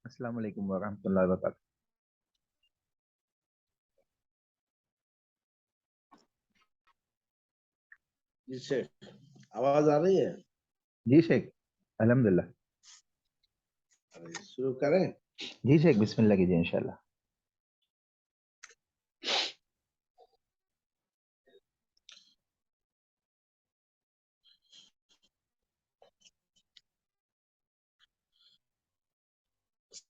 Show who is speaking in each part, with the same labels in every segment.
Speaker 1: السلام علیکم ورحمۃ اللہ وبرکاتہ.
Speaker 2: جی شیخ آواز آ رہی ہے؟
Speaker 1: جی شیخ الحمدللہ.
Speaker 2: شروع کریں؟
Speaker 1: جی شیخ بسم اللہ کیجیے انشاءاللہ.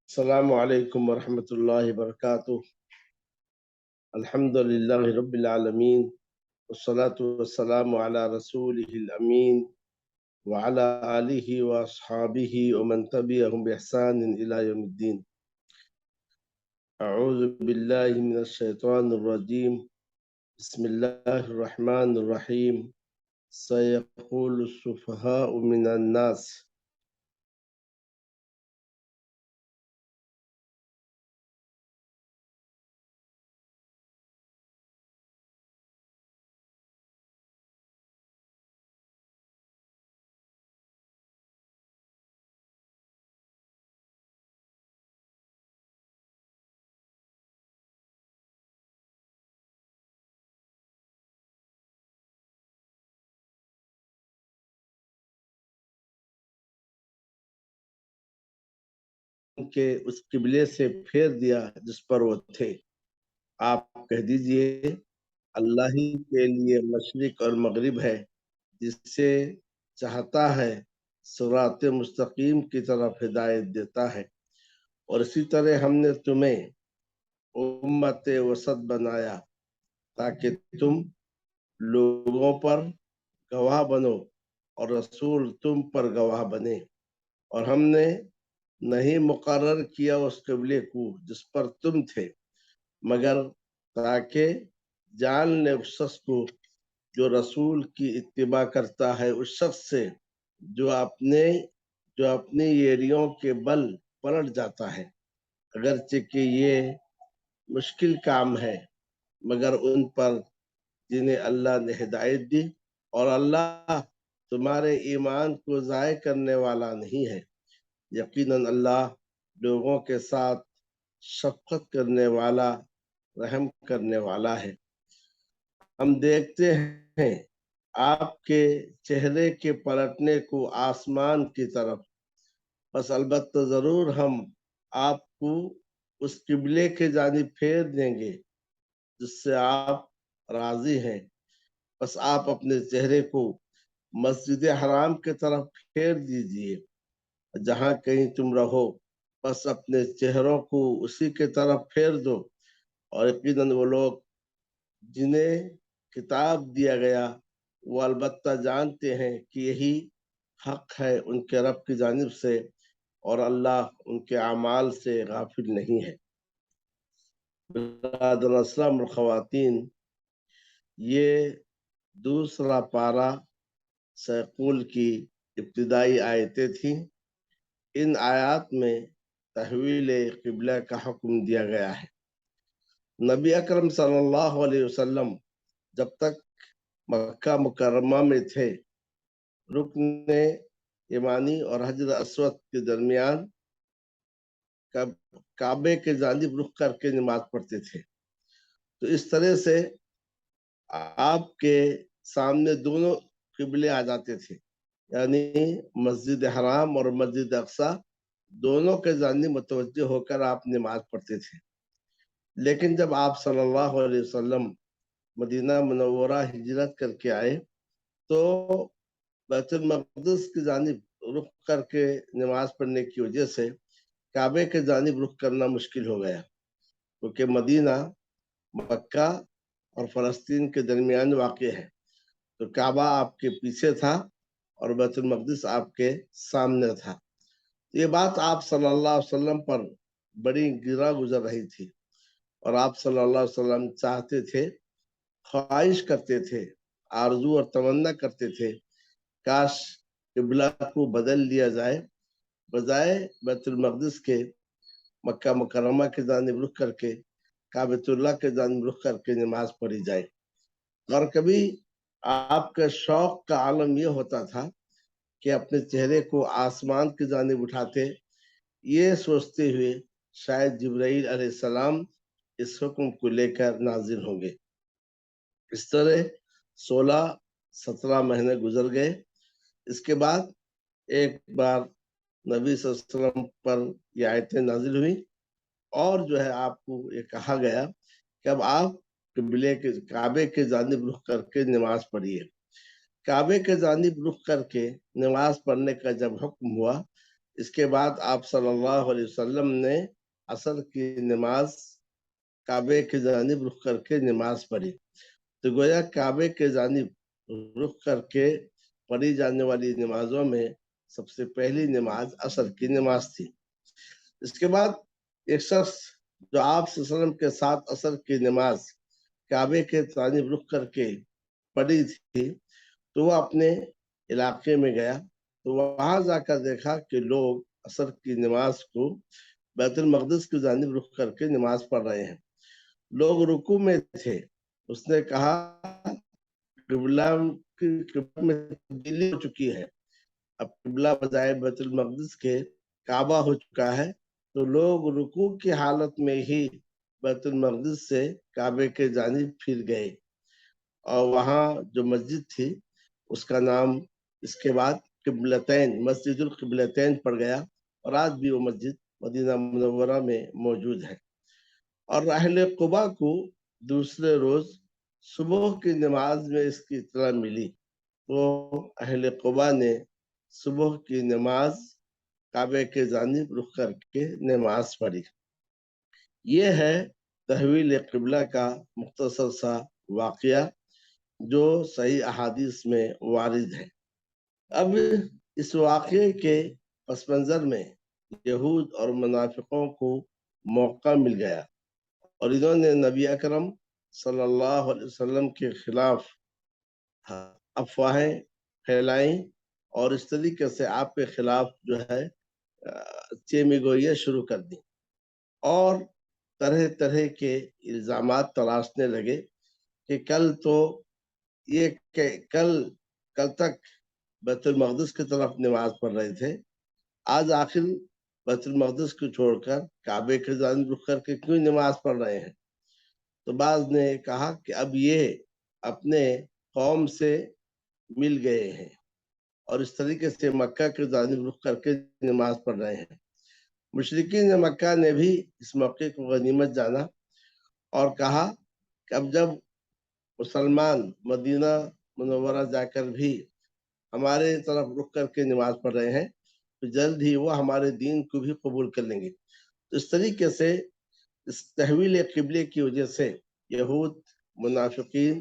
Speaker 2: السلام علیکم ورحمۃ اللہ وبرکاتہ. الحمد للہ رب العالمین والصلاة والسلام علی رسولہ الامین وعلى آلہ واصحابہ ومن تبعہم بإحسان الی یوم الدین. اعوذ باللہ من الشیطان الرجیم. بسم اللہ الرحمن الرحیم. سیقول السفہاء من الناس. کے اس قبلے سے پھیر دیا جس پر وہ تھے. آپ کہہ دیجئے اللہ ہی کے لیے مشرق اور مغرب ہے، جسے چاہتا ہے صراط مستقیم کی طرف ہدایت دیتا ہے. اور اسی طرح ہم نے تمہیں امت وسط بنایا تاکہ تم لوگوں پر گواہ بنو اور رسول تم پر گواہ بنے. اور ہم نے نہیں مقرر کیا اس قبلے کو جس پر تم تھے مگر تاکہ جان لے اس شخص کو جو رسول کی اتباع کرتا ہے اس شخص سے جو اپنی ایڑیوں کے بل پلٹ جاتا ہے، اگرچہ کہ یہ مشکل کام ہے مگر ان پر جنہیں اللہ نے ہدایت دی، اور اللہ تمہارے ایمان کو ضائع کرنے والا نہیں ہے. یقیناً اللہ لوگوں کے ساتھ شفقت کرنے والا، رحم کرنے والا ہے. ہم دیکھتے ہیں آپ کے چہرے کے پلٹنے کو آسمان کی طرف، بس البتہ ضرور ہم آپ کو اس قبلے کے جانب پھیر دیں گے جس سے آپ راضی ہیں. بس آپ اپنے چہرے کو مسجد حرام کی طرف پھیر دیجئے، جہاں کہیں تم رہو بس اپنے چہروں کو اسی کے طرف پھیر دو. اور یقیناً وہ لوگ جنہیں کتاب دیا گیا وہ البتہ جانتے ہیں کہ یہی حق ہے ان کے رب کی جانب سے، اور اللہ ان کے اعمال سے غافل نہیں ہے. برادر اسلام الخواتین، یہ دوسرا پارہ سیقول کی ابتدائی آیتیں تھیں. ان آیات میں تحویل قبلہ کا حکم دیا گیا ہے. نبی اکرم صلی اللہ علیہ وسلم جب تک مکہ مکرمہ میں تھے، رکن یمانی اور حجر اسود کے درمیان کعبے کے جانب رخ کر کے نماز پڑھتے تھے. تو اس طرح سے آپ کے سامنے دونوں قبلے آ جاتے تھے، یعنی مسجد حرام اور مسجد اقصی دونوں کے جانب متوجہ ہو کر آپ نماز پڑھتے تھے. لیکن جب آپ صلی اللہ علیہ وسلم مدینہ منورہ ہجرت کر کے آئے تو بیت المقدس کی جانب رخ کر کے نماز پڑھنے کی وجہ سے کعبے کے جانب رخ کرنا مشکل ہو گیا، کیونکہ مدینہ مکہ اور فلسطین کے درمیان واقع ہے. تو کعبہ آپ کے پیچھے تھا اور بیت المقدس آپ کے سامنے تھا. یہ بات آپ صلی اللہ علیہ وسلم پر بڑی گرا گزر رہی تھی، اور آپ صلی اللہ علیہ وسلم چاہتے تھے، خواہش کرتے تھے، آرزو اور تمنا کرتے تھے کاش قبلہ کو بدل لیا جائے، بجائے بیت المقدس کے مکہ مکرمہ کی جانب رخ کر کے کعبۃ اللہ کی جانب رخ کر کے نماز پڑھی جائے۔ اور کبھی آپ کا شوق کا عالم یہ ہوتا تھا کہ اپنے چہرے کو آسمان کی جانب اٹھاتے، یہ سوچتے ہوئے شاید جبرائیل علیہ السلام اس حکم کو لے کر نازل ہوں گے۔ اس طرح 16-17 مہینے گزر گئے۔ اس کے بعد ایک بار نبی صلی اللہ علیہ وسلم پر یہ آیتیں نازل ہوئی اور جو ہے آپ کو یہ کہا گیا کہ اب آپ کعبے کے جانب رخ کر کے نماز پڑھیے۔ کعبے کے جانب رخ کر کے نماز پڑھنے کا جب حکم ہوا، اس کے بعد آپ صلی اللہ علیہ وسلم نے عصر کی نماز کعبے کے جانب رخ کر کے نماز پڑھی۔ تو گویا کعبے کے جانب رخ کر کے پڑھی جانے والی نمازوں میں سب سے پہلی نماز عصر کی نماز تھی۔ اس کے بعد ایک شخص جو آپ صلی اللہ علیہ وسلم کے ساتھ عصر کی نماز کعبے کے جانب رخ کر کے پڑھی تھی، تو وہ اپنے علاقے میں گیا، تو وہاں جا کر دیکھا کہ لوگ عصر کی نماز کو بیت المقدس کی جانب رخ کر کے نماز پڑھ رہے ہیں، لوگ رکوع میں تھے۔ اس نے کہا قبلہ میں تبدیلی ہو چکی ہے، اب قبلہ بجائے بیت المقدس کے کعبہ ہو چکا ہے، تو لوگ رکوع کی حالت میں ہی بیت المقدس سے کعبے کے جانب پھر گئے، اور وہاں جو مسجد تھی اس کا نام اس کے بعد قبلتین، مسجد القبلتین پڑ گیا، اور آج بھی وہ مسجد مدینہ منورہ میں موجود ہے۔ اور اہل قباء کو دوسرے روز صبح کی نماز میں اس کی اطلاع ملی، تو اہل قباء نے صبح کی نماز کعبے کے جانب رخ کر کے نماز پڑھی۔ یہ ہے تحویل قبلہ کا مختصر سا واقعہ جو صحیح احادیث میں وارد ہے۔ اب اس واقعے کے پس منظر میں یہود اور منافقوں کو موقع مل گیا، اور انہوں نے نبی اکرم صلی اللہ علیہ وسلم کے خلاف افواہیں پھیلائیں، اور اس طریقے سے آپ کے خلاف جو ہے چیمی گوئیاں شروع کر دی، اور طرح طرح کے الزامات تراشنے لگے کہ کل تو یہ کل تک بیت المقدس کی طرف نماز پڑھ رہے تھے، آج آخر بیت المقدس کو چھوڑ کر کعبے کے جانب رخ کر کے کیوں نماز پڑھ رہے ہیں؟ تو بعض نے کہا کہ اب یہ اپنے قوم سے مل گئے ہیں، اور اس طریقے سے مکہ کے جانب رخ کر کے نماز پڑھ رہے ہیں۔ مشرکین مکہ نے بھی اس موقع کو غنیمت جانا اور کہا کہ اب جب مسلمان مدینہ منورہ جا کر بھی ہمارے طرف رخ کر کے نماز پڑھ رہے ہیں، تو جلد ہی وہ ہمارے دین کو بھی قبول کر لیں گے۔ تو اس طریقے سے اس تحویل قبلے کی وجہ سے یہود، منافقین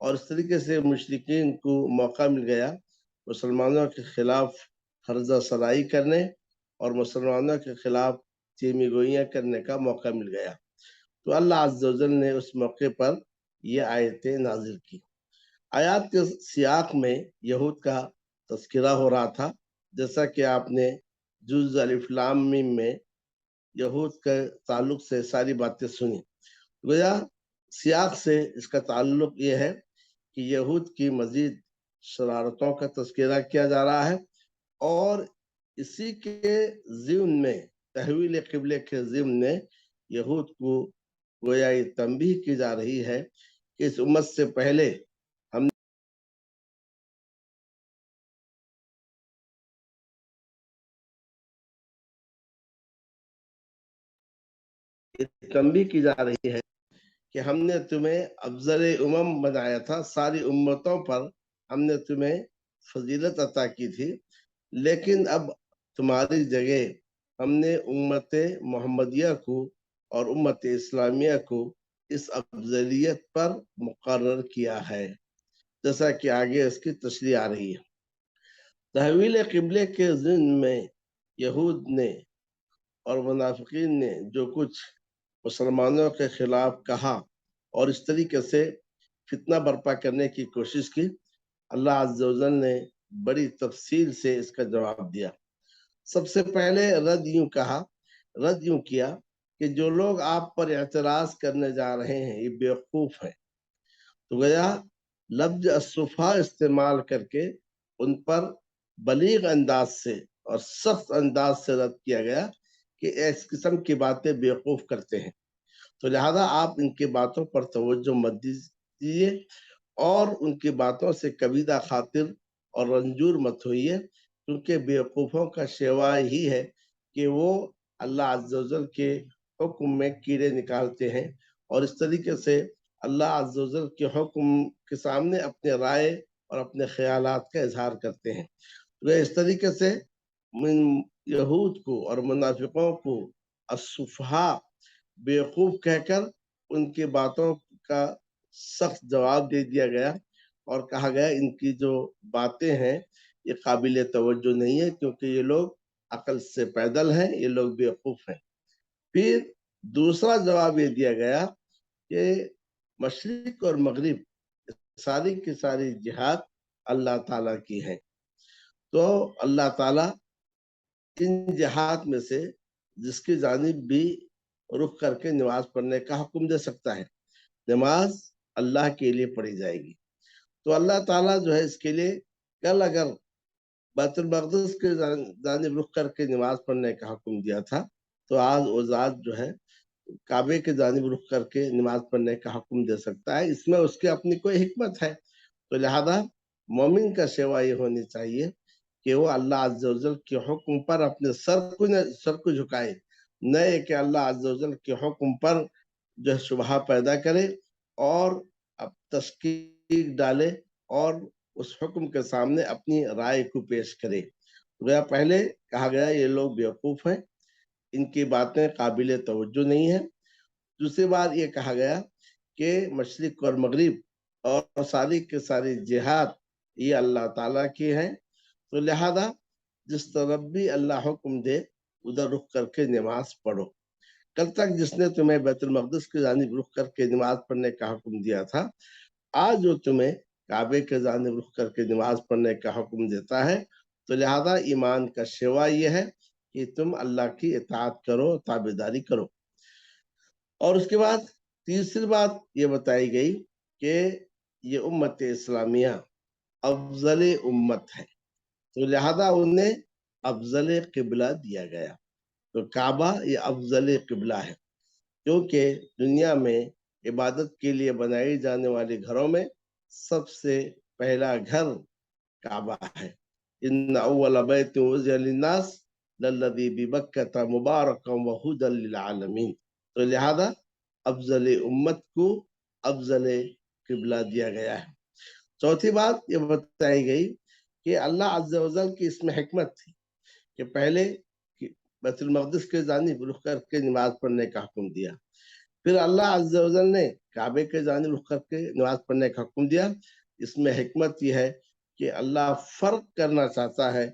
Speaker 2: اور اس طریقے سے مشرکین کو موقع مل گیا مسلمانوں کے خلاف حرزہ سرائی کرنے اور مسلمانوں کے خلاف چیمی گوئیاں کرنے کا موقع مل گیا۔ تو اللہ عز و جل نے اس موقع پر یہ آیتیں نازل کی۔ آیات کے سیاق میں یہود کا تذکرہ ہو رہا تھا، جیسا کہ آپ نے جز الف لام میم میں یہود کے تعلق سے ساری باتیں سنی۔ گویا سیاق سے اس کا تعلق یہ ہے کہ یہود کی مزید شرارتوں کا تذکرہ کیا جا رہا ہے، اور اسی کے ضمن میں تحویل قبلے کے ضمن میں یہود کو گویا یہ تنبیہ کی جا رہی ہے کہ اس امت سے پہلے ہم تنبیہ کی جا رہی ہے کہ ہم نے تمہیں افضل امم بنایا تھا، ساری امتوں پر ہم نے تمہیں فضیلت عطا کی تھی، لیکن اب تمہاری جگہ ہم نے امت محمدیہ کو اور امت اسلامیہ کو اس افضلیت پر مقرر کیا ہے، جیسا کہ آگے اس کی تشریح آ رہی ہے۔ تحویل قبلے کے ضمن میں یہود نے اور منافقین نے جو کچھ مسلمانوں کے خلاف کہا اور اس طریقے سے فتنہ برپا کرنے کی کوشش کی، اللہ عز و جل نے बड़ी तफसील से इसका जवाब दिया। सबसे पहले रद यूं किया कि जो लोग आप पर एतराज करने जा रहे हैं ये बेवकूफ हैं। तो गया लफ्ज असुफा इस्तेमाल करके उन पर बलीग अंदाज से और सख्त अंदाज से रद्द किया गया कि इस किस्म की बातें बेवकूफ करते हैं, तो लिहाजा आप इनकी बातों पर तवज्जो मत दीजिए और उनकी बातों से कबीदा खातिर और रंजूर मत होइए, क्योंकि बेवकूफ़ों का शेवा ही है कि वो अल्लाह अज़्ज़ व जल के हुक्म में कीड़े निकालते हैं और इस तरीके से अल्लाह अज़्ज़ व जल के हुक्म के सामने अपने राय और अपने ख्यालात का इजहार करते हैं। तो इस तरीके से यहूद को और मुनाफिकों को असुफहा बेवकूफ कहकर उनकी बातों का सख्त जवाब दे दिया गया और कहा गया इनकी जो बातें हैं ये काबिल तवज्जो नहीं है, क्योंकि ये लोग अकल से पैदल हैं, ये लोग बेवकूफ हैं। फिर दूसरा जवाब ये दिया गया कि मशरिक और मगरिब सारी की सारी जिहाद अल्लाह ताला की है, तो अल्लाह ताला इन जिहाद में से जिसकी जानिब भी रुख करके नमाज पढ़ने का हुक्म दे सकता है, नमाज अल्लाह के लिए पढ़ी जाएगी। तो अल्लाह ताला जो है इसके लिए कल अगर बैतुल मक़दिस के जानिब रुख करके नमाज पढ़ने का हुक्म दिया था, तो आज वो ज़ात जो है काबे के जानिब रुख करके नमाज पढ़ने का हुक्म दे सकता है। इसमें उसकी अपनी कोई हिकमत है। तो लिहाजा मोमिन का सेवा ये होनी चाहिए कि वो अल्लाह अज़्ज़ व जल के हुक्म पर अपने सर को झुकाए, न कि अल्लाह अज़्ज़ व जल के हुक्म पर जो है शुबहा पैदा करे और अब तशकीक डाले और उस हुक्म के सामने अपनी राय को पेश करे। गया पहले कहा गया ये लोग बेवकूफ हैं, इनकी बातें काबिल तवज्जो नहीं है। दूसरी बात ये कहा गया कि मशरिक और मगरिब और सारी के सारी जिहाद ये अल्लाह ताला की हैं, तो लिहाजा जिस तरफ भी अल्लाह हुक्म दे उधर रुख करके नमाज पढ़ो। कल तक जिसने तुम्हें बैतुल मक़दिस की जानिब रुख करके नमाज पढ़ने का हुक्म दिया था, आज जो तुम्हें काबे के जानिब रुख करके नमाज पढ़ने का हुक्म देता है, तो लिहाजा ईमान का शेवा ये है कि तुम अल्लाह की इताअत करो, ताबेदारी करो। और उसके बाद तीसरी बात ये बताई गई कि ये उम्मत इस्लामिया अफजल उम्मत है, तो लिहाजा उन्हें अफजल किबला दिया गया। तो काबा ये अफजल किबला है, क्योंकि दुनिया में इबादत के लिए बनाई जाने वाले घरों में सबसे पहला घर काबा है। इन अव्वल बैत वुज़िअ लिन्नास लल्लज़ी बिबक्कता मुबारकन व हुदल लिल आलमीन। तो लिहाजा अफजल उम्मत को अफजल किबला दिया गया है। चौथी बात ये बताई गई कि अल्लाह अज़्ज़ व जल की इसमें हिकमत थी कि पहले बैतुल मक़दिस के जानिब रुख करके नमाज पढ़ने का हुक्म दिया, फिर अल्लाह अज़्ज़ व जल ने काबे के जानिब रुख करके नमाज पढ़ने का हुक्म दिया। इसमें हिकमत यह है कि अल्लाह फर्क करना चाहता है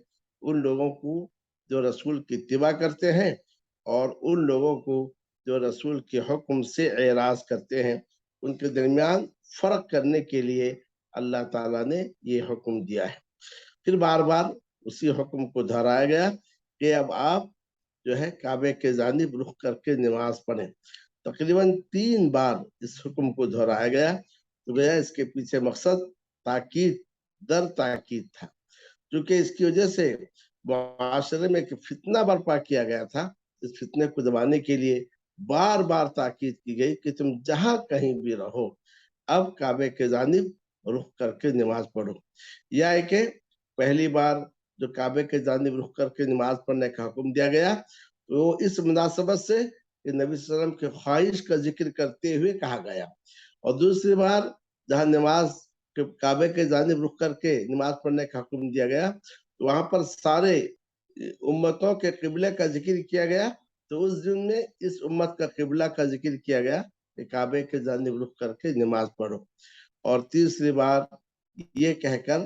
Speaker 2: उन लोगों को जो रसूल की इत्तिबा करते हैं और उन लोगों को जो रसूल के हुक्म से एराज करते हैं, उनके दरमियान फर्क करने के लिए अल्लाह ताला ने ये हुक्म दिया है। फिर बार बार उसी हुक्म को दोहराया गया कि अब आप जो है काबे के जानिब रुख करके नमाज पढ़ें। तकरीबन 3 बार इस हुक्म को दोहराया गया, तो गया इसके पीछे मकसद ताकीद दर ताकीद था, क्योंकि इसकी वजह से मुआशरे में एक फितना बर्पा किया गया था। इस फितने को दबाने के लिए बार बार ताकीद की गई कि तुम जहां कहीं भी रहो, अब काबे के जानिब रुख करके नमाज पढ़ो। यह है कि पहली बार जो काबे के जानिब रुख करके नमाज पढ़ने का हुक्म दिया गया, तो इस मुनासबत से कि नबी सल्लल्लाहु अलैहि वसल्लम की ख्वाहिश का जिक्र करते हुए कहा गया। और दूसरी बार जहाँ नमाज काबे के जानिब रुख करके नमाज पढ़ने का हुक्म दिया गया, तो वहां पर सारे उम्मतों के किबले का जिक्र किया गया, तो उस दिन में इस उम्मत का किबला का जिक्र किया गया कि काबे के जानिब रुख करके नमाज पढ़ो। और तीसरी बार ये कहकर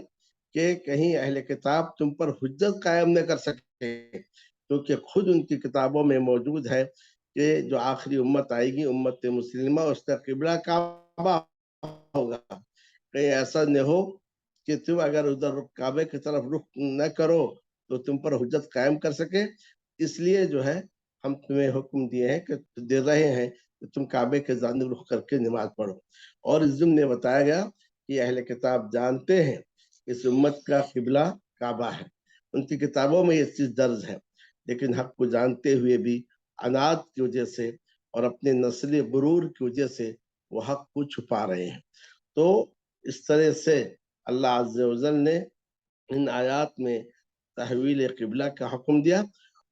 Speaker 2: कि कहीं अहले किताब तुम पर हुज्जत कायम न कर सके, क्योंकि खुद उनकी किताबों में मौजूद है कि जो आखिरी उम्मत आएगी, उम्मत मुस्लिमा, उसका किबला काबा होगा। कहीं ऐसा न हो کہ तुम अगर उधर काबे की तरफ रुख न करो तो तुम पर हुज्जत कायम कर सके, इसलिए जो है हम तुम्हें हुक्म दिए हैं कि दे रहे हैं कि तुम काबे के जानिब रुख करके नमाज पढ़ो। और इस जुम्मन में बताया गया कि अहले किताब जानते हैं इस उम्मत का किबला काबा है, उनकी किताबों में ये चीज दर्ज है, लेकिन हक को जानते हुए भी अनाद की वजह से और अपने नस्ली गुरूर की वजह से वो हक को छुपा रहे हैं। तो इस तरह से अल्लाह अज़्ज़ा व जल ने इन आयात में तहवील किबला का हुक्म दिया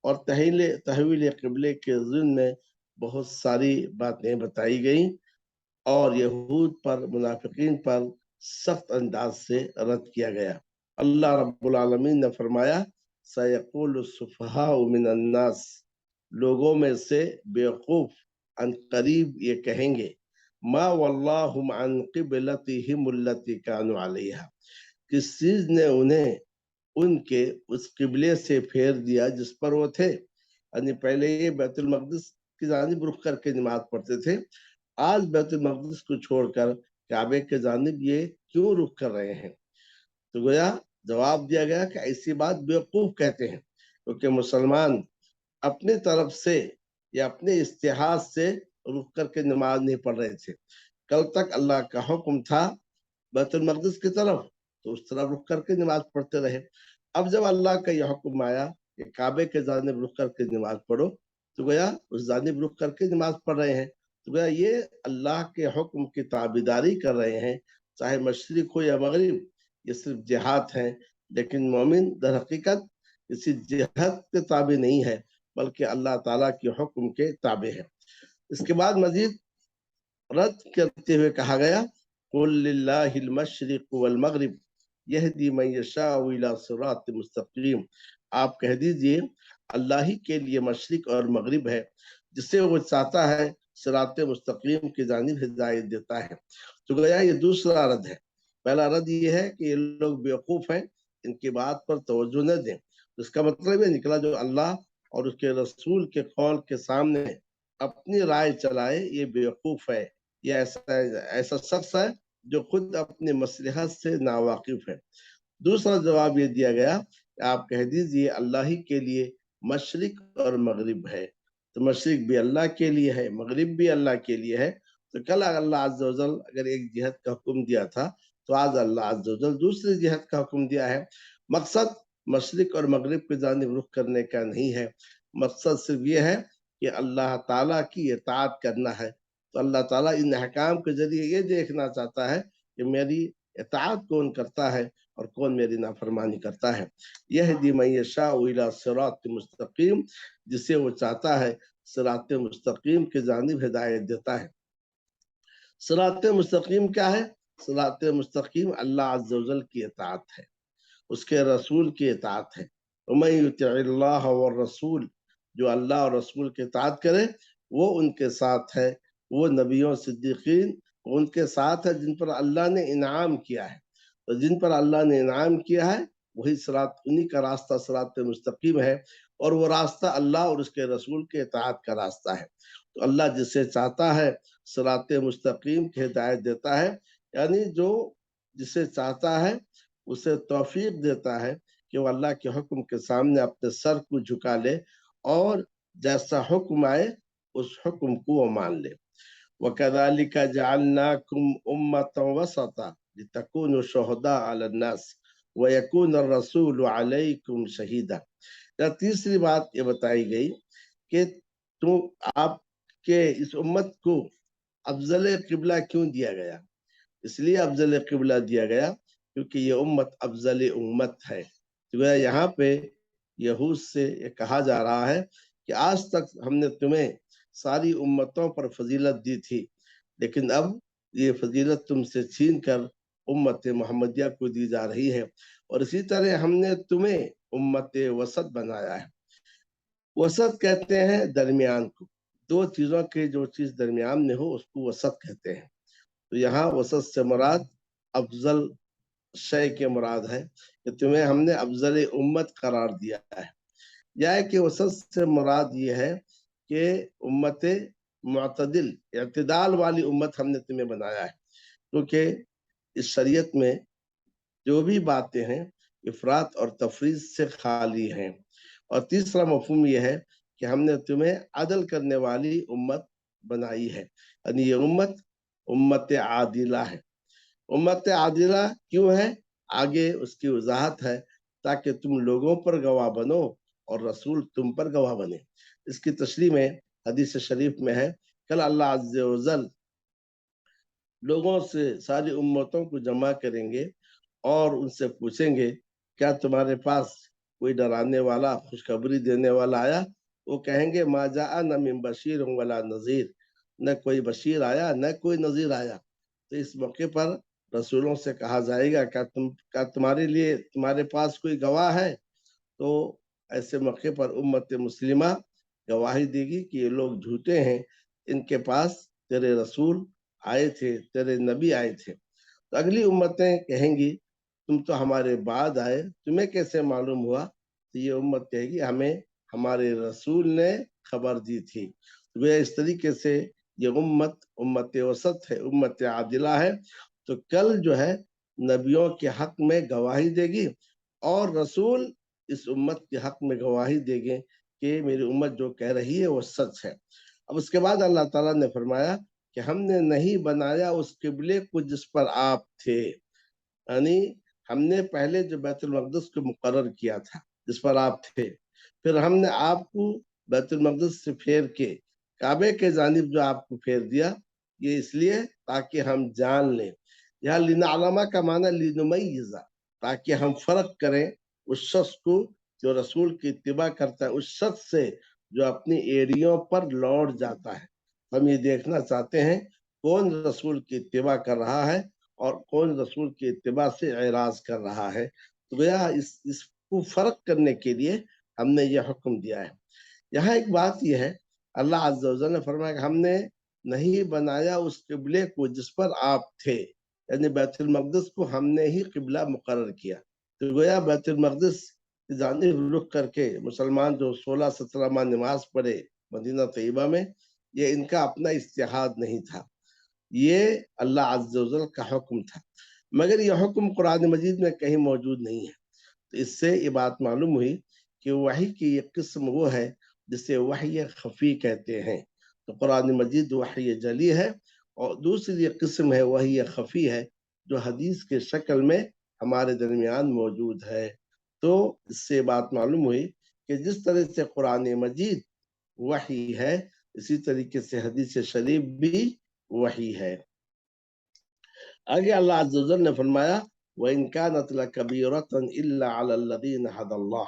Speaker 2: और तहवील किबले के ज़िम्न में बहुत सारी बातें बताई गई और यहूद पर मुनाफिकीन पर सख्त अंदाज से रद्द किया गया। अल्लाह रब्बुल आलमीन ने फरमाया सयक़ूलु सुफ़हाउ मिनन नास, लोगों में से बेवकूफ अनकरीब ये कहेंगे मा वल्लाहुम अन क़िबलतिहिम अल्लती कानू अलैहा, किस चीज ने उन्हें उनके उस किबले से फेर दिया जिस पर वो थे। यानी पहले ये बैतुल मक़दिस की जानिब रुख करके नमाज पढ़ते थे, आज बैतुल मक़दिस को छोड़कर काबे के जानिब ये क्यों रुख कर रहे हैं? तो गोया जवाब दिया गया कि ऐसी बात बेवकूफ कहते हैं, क्योंकि मुसलमान अपने तरफ से या अपने इस्तेहाद से रुक करके नमाज नहीं पढ़ रहे थे। कल तक अल्लाह का हुक्म था बैतुल मक़दिस की तरफ, तो उस तरफ रुक करके नमाज पढ़ते रहे। अब जब अल्लाह का यह हुक्म आया कि काबे के जानिब रुक करके नमाज पढ़ो, तो गोया उस जानिब रुक करके नमाज पढ़ रहे हैं। तो गोया ये अल्लाह के हुक्म की ताबीदारी कर रहे हैं, चाहे मशरिक हो या मगरिब, ये सिर्फ जिहाद है। लेकिन मोमिन दर हकीकत किसी जिहाद के ताबे नहीं है, बल्कि अल्लाह ताला के हुक्म के ताबे है। इसके बाद मजीद रद्द करते हुए कहा गया कुल लिल्लाहिल मशरिक वल मगरिब यहदी मन यशाउ इला सिरात मुस्तकीम, आप कह दीजिए अल्लाह ही के लिए मशरिक और मगरिब है, जिसे वो चाहता है सिरात मुस्तकीम की जानिब हिदायत देता है। तो गया ये दूसरा रद्द है। पहला रद्द ये है कि ये लोग बेवकूफ हैं, इनकी बात पर तवज्जो न दें। इसका मतलब ये निकला जो अल्लाह और उसके रसूल के कौल के सामने अपनी राय चलाए ये बेवकूफ है, ये ऐसा शख्स है जो खुद अपने मसलहत से नावाकिफ है। दूसरा जवाब ये दिया गया कि आप कह दीजिए अल्लाह ही के लिए मशरिक और मगरिब है, तो मशरिक भी अल्लाह के लिए है, मगरिब भी अल्लाह के लिए है। तो कल अल्लाह अज़्ज़ा व जल अगर एक जिहद का हुक्म दिया था, तो आज अल्लाह अज़्ज़ा व जल दूसरी जिहद का हुक्म दिया है। मकसद मशरिक और मगरिब की जानिब रुख करने का नहीं है, मकसद सिर्फ ये है कि अल्लाह ताला की इताअत करना है। तो अल्लाह ताला इन अहकाम के जरिए ये देखना चाहता है कि मेरी इताअत कौन करता है और कौन मेरी नाफरमानी करता है। यहदी मन यशाउ इला सिरात मुस्तकीम, जिसे वो चाहता है सिरात मुस्तकीम की जानिब हिदायत देता है। सिरात मुस्तकीम क्या है? सिरात मुस्तकीम अल्लाह अज़्ज़ा व जल की इताअत है, उसके रसूल की इताअत है। वमन युतिअल्लाह व रसूल, जो अल्लाह और रसूल की इताअत करे वो उनके साथ है, वो नबियों सिद्दीकीन उनके साथ है जिन पर अल्लाह ने इनाम किया है। तो जिन पर अल्लाह ने इनाम किया है वही सिरात, उन्हीं का रास्ता सिरात मुस्तकीम है, और वो रास्ता अल्लाह और उसके रसूल के इताअत का रास्ता है। तो अल्लाह जिसे चाहता है सिरात मुस्तकीम की हिदायत देता है, यानी जो जिसे चाहता है उसे तौफीक देता है कि वो अल्लाह के हुक्म के सामने अपने सर को झुका ले और जैसा हुक्म आए उस हुक्म को वो मान ले। वकज़ालिका जअलनाकुम उम्मतन वसता लितकूनु शुहदा अलन नास व यकून रसूल अलैकुम शहीदा। या तीसरी बात ये बताई गई कि तुम आपके इस उम्मत को अफजल किबला क्यों दिया गया? इसलिए अफजल किबला दिया गया क्योंकि ये उम्मत अफजल उम्मत है। तो यहाँ पे यहूद से ये कहा जा रहा है कि आज तक हमने तुम्हें सारी उम्मतों पर फजीलत दी थी, लेकिन अब ये फजीलत तुमसे छीन कर उम्मत मोहम्मदिया को दी जा रही है, और इसी तरह हमने तुम्हें उम्मत वसत बनाया है। वसत कहते हैं दरमियान को, दो चीजों के जो चीज दरमियान में हो उसको वसत कहते हैं। तो यहाँ वसत से मुराद अफजल शय के मुराद है कि तुम्हें हमने अफजल उम्मत करार दिया है, या कि वसत से मुराद ये है कि उम्मत मुअतदिल इत्तिदाल वाली उम्मत हमने तुम्हें बनाया है, क्योंकि इस शरीयत में जो भी बातें हैं इफरात और तफरीज से खाली हैं। और तीसरा मफहूम यह है कि हमने तुम्हें अदल करने वाली उम्मत बनाई है, यानी ये उम्मत उम्मत आदिला है। उम्मत आदिला क्यों है, आगे उसकी वजाहत है, ताकि तुम लोगों पर गवाह बनो और रसूल तुम पर गवाह बने। इसकी तशरीह में हदीस शरीफ में है, कल अल्लाह अज़्ज़ व जल लोगों से सारी उम्मतों को जमा करेंगे और उनसे पूछेंगे, क्या तुम्हारे पास कोई डराने वाला, खुशखबरी देने वाला आया? वो कहेंगे, मा जाअना मिन बशीर वला नज़ीर, न कोई बशीर आया न कोई नज़ीर आया। तो इस मौके पर रसूलों से कहा जाएगा, क्या तुम्हारे लिए तुम्हारे पास कोई गवाह है? तो ऐसे मौके पर उम्मत मुस्लिमा गवाही देगी कि ये लोग झूठे हैं, इनके पास तेरे रसूल आए थे, तेरे नबी आए थे। तो अगली उम्मतें कहेंगी, तुम तो हमारे बाद आए, तुम्हें कैसे मालूम हुआ? तो ये उम्मत कहेगी, हमें हमारे रसूल ने खबर दी थी। तो इस तरीके से ये उम्मत उम्मत वसत है, उम्मत आदिला है। तो कल जो है नबियों के हक में गवाही देगी और रसूल इस उम्मत के हक में गवाही देंगे कि मेरी उम्मत जो कह रही है वो सच है। अब उसके बाद अल्लाह ताला ने फरमाया कि हमने नहीं बनाया उस किबले को जिस पर आप थे, यानी हमने पहले जो बैतुल मक़दिस को मुकर्रर किया था जिस पर आप थे, फिर हमने आपको बैतुल मक़दिस से फेर के काबे के जानिब जो आपको फेर दिया, ये इसलिए ताकि हम जान लें। यहाँ लिनअलमा का माना लिनुमय्यिज़ा, ताकि हम फर्क करें उस शख्स को जो रसूल की इत्तिबा करता है उस शख्स से जो अपनी एड़ियों पर लौट जाता है। हम ये देखना चाहते हैं कौन रसूल की इत्तिबा कर रहा है और कौन रसूल की इत्तिबा से एराज कर रहा है। तो गया इसको फर्क करने के लिए हमने ये हुक्म दिया है। यहाँ एक बात यह है, अल्लाह अज़्ज़ व जल ने फरमाया कि हमने नहीं बनाया उस किबले को जिस पर आप थे, यानी बैतुल मक़दिस को हमने ही किबला मुकर्रर किया। तो गोया बैतुल मक़दिस की जानिब रुख करके मुसलमान जो 16-17 माह नमाज पढ़े मदीना तैयबा में, ये इनका अपना इज्तिहाद नहीं था, ये अल्लाह अज़्ज़ व जल का हुक्म था। मगर यह हुक्म कुरान मजीद में कहीं मौजूद नहीं है। तो इससे ये बात मालूम हुई कि वही की ये किस्म वो है जिसे वही खफी कहते हैं। तो कुरान मजीद वही जली है और दूसरी ये किस्म है वही खफी है जो हदीस के शक्ल में हमारे दरमियान मौजूद है। तो इससे बात मालूम हुई कि जिस तरह से कुरान मजीद वही है, इसी तरीके से हदीस शरीफ भी वही है। आगे अल्लाह अज़्ज़ व जल ने फरमाया, व इन कानत लकबीरतन इल्ला अलल लज़ीना हदल्लाह,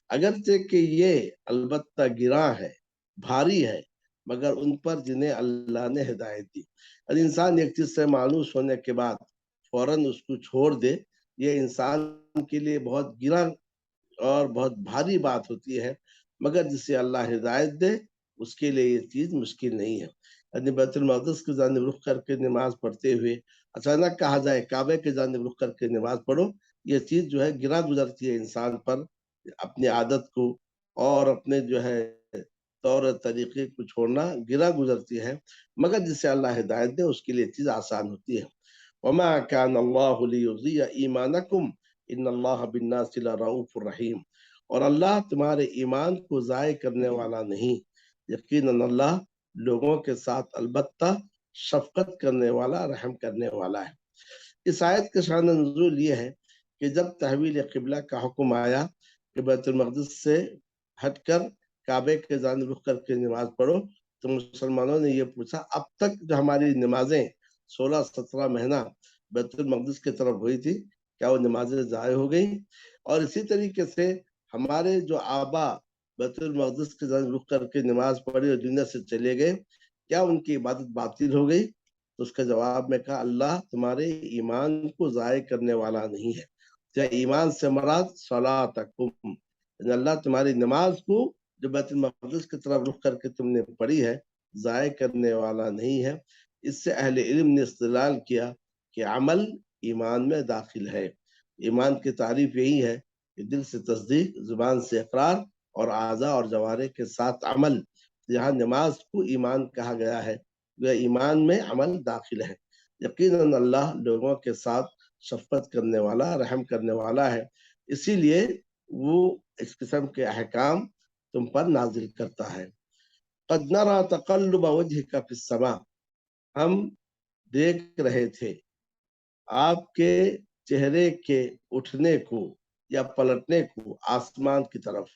Speaker 2: अगरचे कि ये अलबत्ता गिरा है, भारी है, मगर उन पर जिन्हें अल्लाह ने हिदायत दी। और इंसान एक चीज से मायूस होने के बाद फौरन उसको छोड़ दे, ये इंसान के लिए बहुत गिरा और बहुत भारी बात होती है, मगर जिसे अल्लाह हिदायत दे उसके लिए ये चीज मुश्किल नहीं है। यानी बैतुल मक़दिस की जानिब रुख करके नमाज पढ़ते हुए अचानक कहा जाए काबे की जानिब रुख करके नमाज पढ़ो, ये चीज जो है गिरा गुजरती है इंसान पर, अपनी आदत को और अपने जो है तौर तरीके को छोड़ना गिरा गुजरती है, मगर जिसे अल्लाह हिदायत दे उसके लिए चीज आसान होती है। वमा कान अल्लाहु लियुज़िअ ईमानकुम इन्नल्लाह बिन्नासि लरऊफुर रहीम, और अल्लाह तुम्हारे ईमान को ज़ाय करने वाला नहीं, यकीनन अल्लाह लोगों के साथ अलबत्ता शफकत करने वाला, रहम करने वाला है। इस आयत का शान नुज़ूल ये है कि जब तहवील क़िबला का हुक्म आया कि बैतुल मक़दिस से हटकर काबे के जानिब रुख करके नमाज पढ़ो, तो मुसलमानों ने ये पूछा, अब तक जो हमारी नमाजें 16-17 महीना बैतुल मक़दिस की तरफ हुई थी, क्या वो नमाजें ज़ाय हो गई? और इसी तरीके से हमारे जो आबा बैतुल मक़दिस की जानिब रुख करके नमाज पढ़ी और दुनिया से चले गए, क्या उनकी इबादत बातिल हो गई? तो उसके जवाब में कहा, अल्लाह तुम्हारे ईमान को ज़ाय करने वाला नहीं है। या ईमान से मराद सलातकुम, अल्लाह तुम्हारी नमाज को जो बैतुल मक़दिस की तरफ रुख करके तुमने पढ़ी है ज़ाय करने वाला नहीं है। इससे अहले इल्म ने इस्तिदलाल किया कि अमल ईमान में दाखिल है। ईमान की तारीफ यही है कि दिल से तस्दीक, जुबान से इकरार और आज़ा और जवारे के साथ अमल। यहाँ नमाज को ईमान कहा गया है, वह ईमान में अमल दाखिल है। यकीनन अल्लाह लोगों के साथ शफकत करने वाला, रहम करने वाला है, इसीलिए वो इस किस्म के अहकाम तुम पर नाजिल करता है। क़द नरा तक़ल्लुब वजहिका फ़िस समा, हम देख रहे थे आपके चेहरे के उठने को या पलटने को आसमान की तरफ।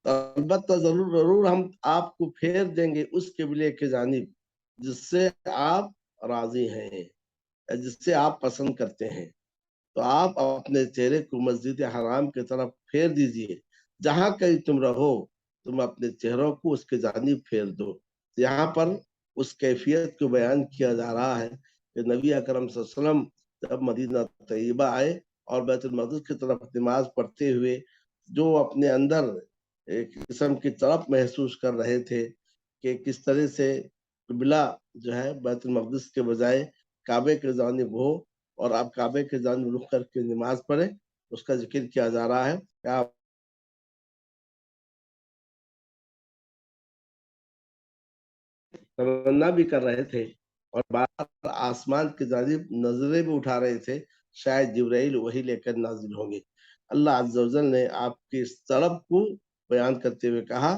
Speaker 2: तो अलबत्ता जरूर जरूर हम आपको फेर देंगे उस किबले के जानिब जिससे आप राजी हैं या जिससे आप पसंद करते हैं। तो आप अपने चेहरे को मस्जिद हराम की तरफ फेर दीजिए, जहां कहीं तुम रहो तुम अपने चेहरों को उसके जानिब फेर दो। तो यहाँ पर उस कैफियत को बयान किया जा रहा है कि नबी अकरम सल्लल्लाहु अलैहि वसल्लम जब मदीना तैयबा आए और बैतुल मक़दिस की तरफ नमाज पढ़ते हुए जो अपने अंदर एक किस्म की तड़प महसूस कर रहे थे कि किस तरह से किबला जो है बैतुल मक़दिस के बजाय काबे के जानिब हो और आप काबे के जानिब रुख करके नमाज पढ़े, उसका जिक्र किया जा रहा है कि आप तमन्ना भी कर रहे थे और बार आसमान की जानिब नजरें भी उठा रहे थे, शायद जिब्राइल वही लेकर नाजिल होंगे। अल्लाह अज़्ज़ा वजल ने आपकी इस तलब को बयान करते हुए कहा,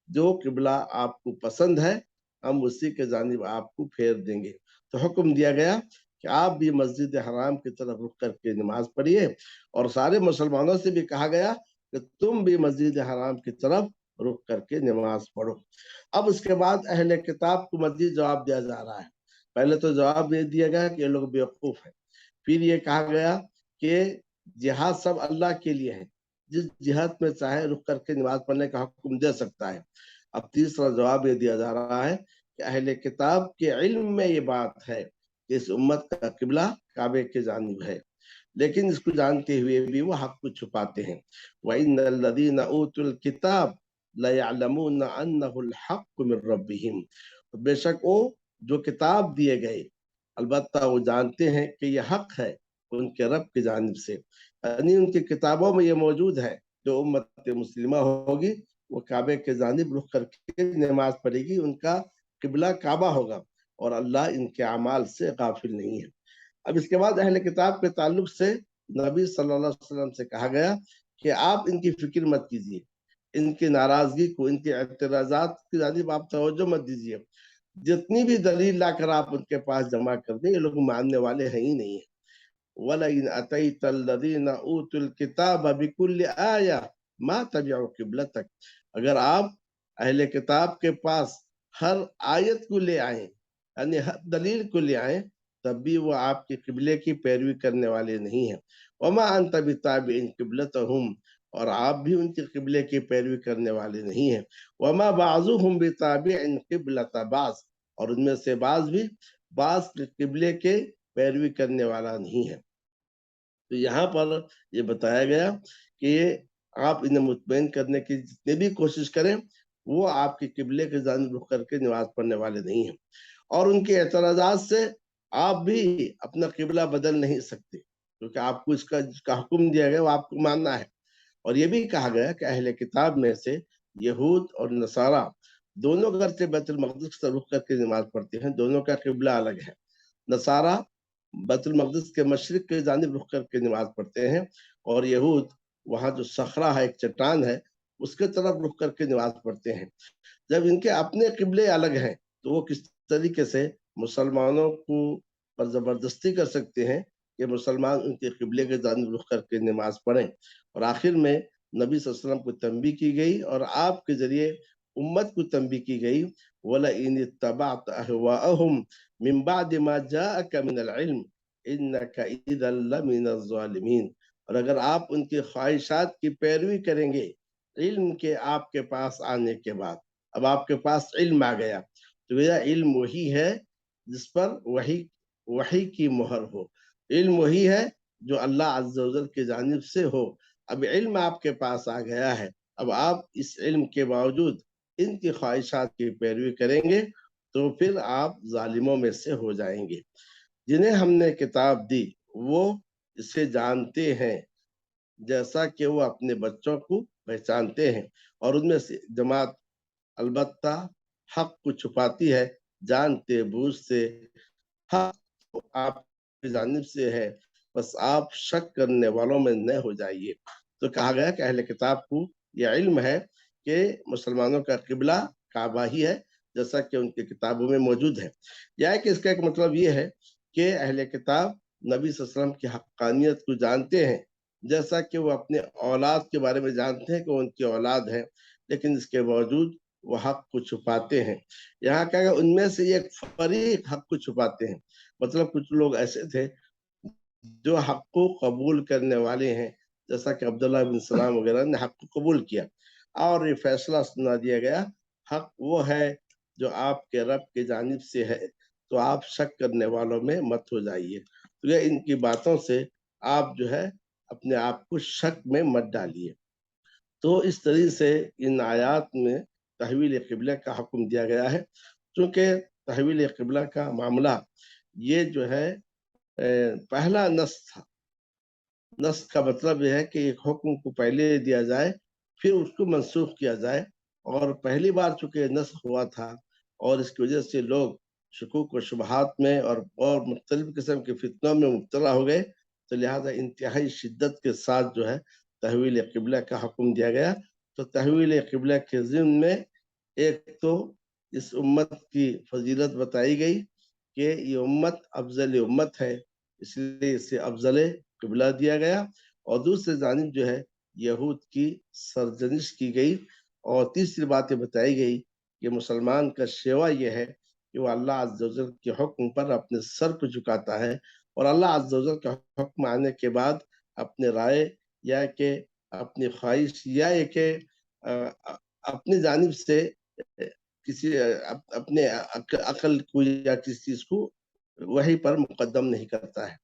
Speaker 2: जो किबला आपको पसंद है हम उसी के जानिब आपको फेर देंगे। तो हुक्म दिया गया कि आप भी मस्जिद हराम की तरफ रुख करके नमाज पढ़िए और सारे मुसलमानों से भी कहा गया कि तुम भी मस्जिद हराम की तरफ रुख करके नमाज पढ़ो। अब उसके बाद अहले किताब को मजीद जवाब दिया जा रहा है। पहले तो जवाब ये दिया गया कि ये लोग बेवकूफ हैं, फिर ये कहा गया कि जिहाद सब अल्लाह के लिए है, जिस जिहाद में चाहे रुक करके नमाज पढ़ने का हुक्म दे सकता है। अब तीसरा जवाब ये दिया जा रहा है कि अहले किताब के इल्म में ये बात है कि इस उम्मत का किबला काबे के जानिब है, लेकिन इसको जानते हुए भी वो हक को छुपाते हैं। वइन्नल्लज़ीना ऊतुल किताब लयअलमून अन्नहुल हक़्क़ु मिर रब्बिहिम, बेशक वो जो किताब दिए गए अलबत्ता वो जानते हैं कि ये हक है उनके रब की जानिब से, यानी उनकी किताबों में ये मौजूद है जो उम्मत मुस्लिमा होगी वो काबे के जानिब रुख करके नमाज पढ़ेगी, उनका किबला काबा होगा और अल्लाह इनके अमाल से गाफिल नहीं है। अब इसके बाद अहले किताब के ताल्लुक से नबी सल्लल्लाहु अलैहि वसल्लम से कहा गया कि आप इनकी फिक्र मत कीजिए, इनकी नाराजगी को, इनके एतराजात की जानिब आप तवज्जो मत दीजिए। जितनी भी दलील लाकर आप उनके पास जमा कर दें, ये लोग मानने वाले हैं ही नहीं है। वलइन अतैतल्लज़ीना ऊतुल किताब बिकुल्लि आया मा तबिउ किबलतक, अगर आप अहले किताब के पास हर आयत को ले आए यानी हर दलील को ले आए तब भी वो आपके किबले की पैरवी करने वाले नहीं है। वमा अंत बिताबिइन किबलतहुम, और आप भी उनके किबले की पैरवी करने वाले नहीं है। वमा बाजुहुम बिताबिइन किबलत बाज, और उनमें से बाज भी बाज के किबले के पैरवी करने वाला नहीं है। तो यहाँ पर ये बताया गया कि आप इन्हें मुतमईन करने की जितनी भी कोशिश करें वो आपके किबले के जानिब रुख करके नमाज पढ़ने वाले नहीं हैं, और उनके एतराजात से आप भी अपना किबला बदल नहीं सकते, क्योंकि आपको इसका हुक्म दिया गया वो आपको मानना है। और ये भी कहा गया कि अहले किताब में से यहूद और नसारा दोनों घर से बैतुल मक़दिस से रुख करके नमाज पढ़ते हैं, दोनों का किबला अलग है। नसारा बैतुल मक़दिस के मशरिक के जानिब रुख करके नमाज पढ़ते हैं और यहूद वहाँ जो सखरा है, एक चट्टान है, उसके तरफ रुख करके नमाज पढ़ते हैं। जब इनके अपने किबले अलग हैं तो वो किस तरीके से मुसलमानों को पर जबरदस्ती कर सकते हैं कि मुसलमान उनके किबले के जानिब रुख करके नमाज पढ़ें। और आखिर में नबी सल्लल्लाहु अलैहि वसल्लम को तंबीह की गई और आपके जरिए उम्मत को तंबीह की गई, वला इन इत्तबअत अहवाअहुम मिन बाद मा जाअक मिनल इल्म इन्नका इज़ल लमिनज़ ज़ालिमीन, और अगर आप उनकी ख्वाहिशात की पैरवी करेंगे इल्म के आपके पास आने के बाद, अब आपके पास इल्म आ गया तो यह इल्म वही है जिस पर वही वही की मोहर हो, इल्म वही है जो अल्लाह अज़्ज़ा वजल की जानिब से हो। अब इल्म आपके पास आ गया है, अब आप इस इल्म के बावजूद इनकी ख्वाहिशात की पैरवी करेंगे तो फिर आप जालिमों में से हो जाएंगे। जिन्हें हमने किताब दी वो इसे जानते हैं जैसा कि वो अपने बच्चों को पहचानते हैं, और उनमें से जमात अलबत्ता हक को छुपाती है जानते बूझ से। हक आपकी जानिब से है بس آپ شک کرنے والوں میں نہ ہو جائیے۔ تو کہا گیا کہ اہل کتاب کو یہ علم ہے کہ مسلمانوں کا قبلہ کعبہ ہی ہے، جیسا کہ ان کی کتابوں میں موجود ہے۔ یا کہ اس کا ایک مطلب یہ ہے کہ اہل کتاب نبی صلی اللہ علیہ وسلم کی حقانیت کو جانتے ہیں، جیسا کہ وہ اپنے اولاد کے بارے میں جانتے ہیں کہ وہ ان کی اولاد ہے، لیکن اس کے باوجود وہ حق کو چھپاتے ہیں۔ یہاں کہا گیا ان میں سے ایک فریق حق کو چھپاتے ہیں، مطلب کچھ لوگ ایسے تھے جو حق کو قبول کرنے والے ہیں، جیسا کہ عبداللہ بن سلام وغیرہ نے حق کو قبول کیا اور یہ فیصلہ سنا دیا گیا حق وہ ہے جو آپ کے رب کی جانب سے ہے، تو آپ شک کرنے والوں میں مت ہو جائیے۔ تو یہ ان کی باتوں سے آپ جو ہے اپنے آپ کو شک میں مت ڈالیے۔ تو اس طریقے سے ان آیات میں تحویل قبلہ کا حکم دیا گیا ہے، چونکہ تحویل قبلہ کا معاملہ یہ جو ہے پہلا نص تھا۔ نص کا مطلب یہ ہے کہ ایک حکم کو پہلے دیا جائے پھر اس کو منسوخ کیا جائے، اور پہلی بار چونکہ نسخ ہوا تھا اور اس کی وجہ سے لوگ شکوک و شبہات میں اور مختلف قسم کے فتنوں میں مبتلا ہو گئے، تو لہٰذا انتہائی شدت کے ساتھ جو ہے تحویل قبلہ کا حکم دیا گیا۔ تو تحویل قبلہ کے ضمن میں ایک تو اس امت کی فضیلت بتائی گئی کہ یہ امت افضل امت ہے، اس لیے اسے افضل قبلہ دیا گیا، اور دوسری جانب جو ہے یہود کی سرزنش کی گئی، اور تیسری بات یہ بتائی گئی کہ مسلمان کا شیوا یہ ہے کہ وہ اللہ عز و جل کے حکم پر اپنے سر کو جھکاتا ہے، اور اللہ عز و جل کا حکم آنے کے بعد اپنے رائے یا کہ اپنی خواہش یا کہ اپنی جانب سے کسی اپنے عقل کو یا کسی چیز کو وہی پر مقدم نہیں کرتا ہے۔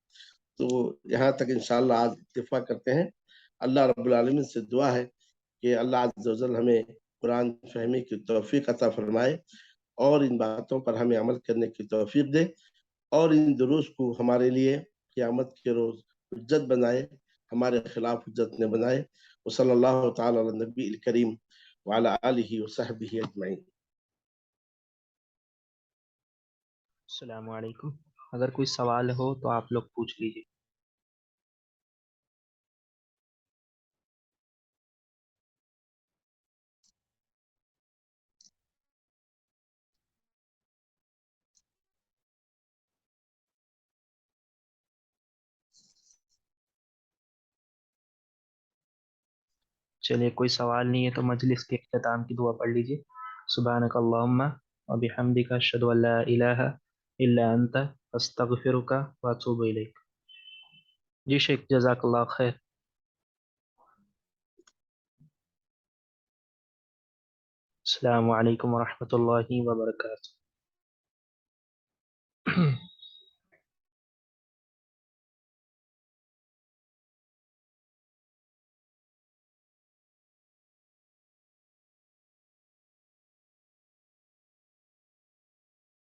Speaker 2: تو یہاں تک انشاءاللہ آج اتفاق کرتے ہیں۔ اللہ رب العالمین سے دعا ہے کہ اللہ عز و جل ہمیں قرآن فہمی کی توفیق عطا فرمائے اور ان باتوں پر ہمیں عمل کرنے کی توفیق دے، اور ان دروس کو ہمارے لیے قیامت کے روز حجت بنائے، ہمارے خلاف حجت نہ بنائے۔ وصلی اللہ تعالی علی نبی الکریم وعلی آلہ وصحبہ اجمعین۔
Speaker 3: السلام علیکم۔ اگر کوئی سوال ہو تو آپ لوگ پوچھ لیجیے۔ چلیے کوئی سوال نہیں ہے تو مجلس کے اختتام کی دعا پڑھ لیجیے۔ سبحانک اللہم و بحمدک اشہد ان لا الہ الا انت استغفرک و اتوب الیک۔ جی شیخ جزاک اللہ خیر۔ السلام علیکم ورحمۃ اللہ وبرکاتہ۔